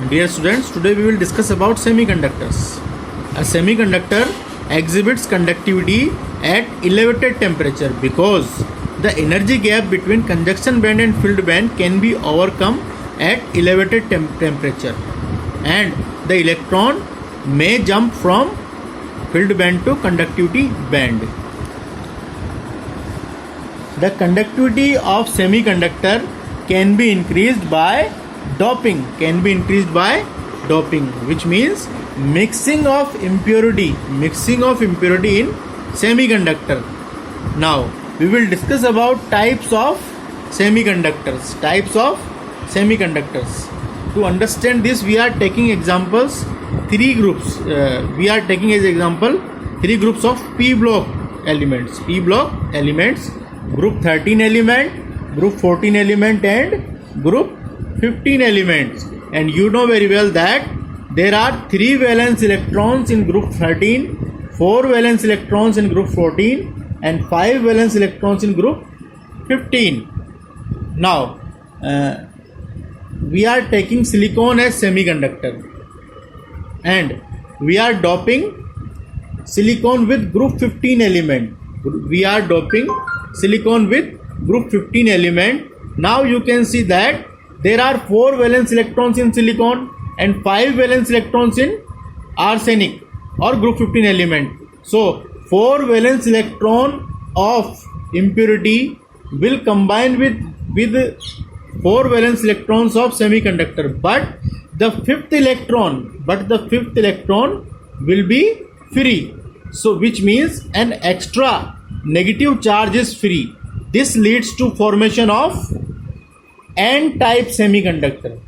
Dear students, today we will discuss about semiconductors. A semiconductor exhibits conductivity at elevated temperature because the energy gap between conduction band and filled band can be overcome at elevated temperature, and the electron may jump from filled band to conductivity band. The conductivity of semiconductor can be increased by doping, which means mixing of impurity in semiconductor. Now we will discuss about types of semiconductors. To understand this, we are taking examples, three groups. We are taking as example three groups of p block elements, group 13 element, group 14 element and group 15 elements. And you know very well that there are 3 valence electrons in group 13, 4 valence electrons in group 14 and 5 valence electrons in group 15. Now we are taking silicon as semiconductor and we are doping silicon with group 15 element. Now you can see that there are 4 valence electrons in silicon and 5 valence electrons in arsenic or group 15 element. So 4 valence electron of impurity will combine with 4 valence electrons of semiconductor, but the fifth electron will be free. So which means an extra negative charge is free. This leads to formation of N-type semiconductor.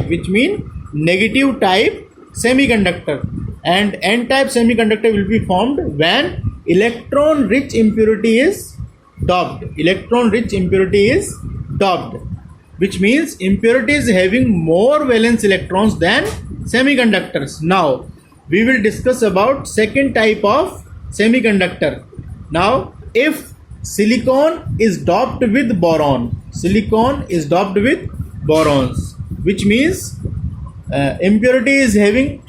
Which means negative type semiconductor. And N-type semiconductor will be formed when electron rich impurity is doped. Which means impurity is having more valence electrons than semiconductors. Now we will discuss about second type of semiconductor. Now if silicon is doped with borons, which means impurity is having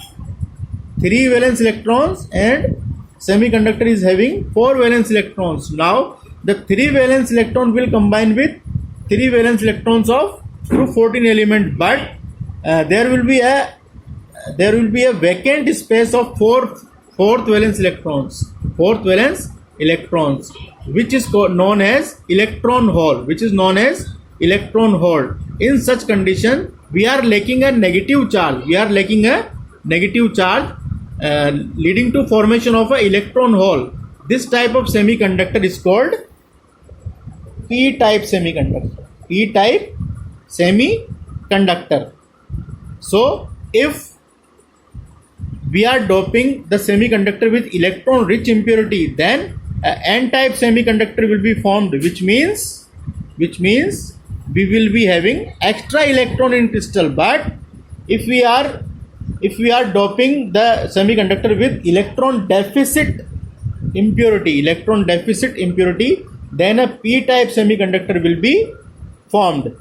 3 valence electrons and semiconductor is having 4 valence electrons. Now the 3 valence electron will combine with 3 valence electrons of group 14 element, but there will be a vacant space of fourth valence electrons, which is known as electron hole. In such condition, we are lacking a negative charge. Leading to formation of an electron hole. This type of semiconductor is called p-type semiconductor. So if we are doping the semiconductor with electron rich impurity, then N-type semiconductor will be formed, which means we will be having extra electron in crystal. But if we are doping the semiconductor with electron deficit impurity, then a p-type semiconductor will be formed.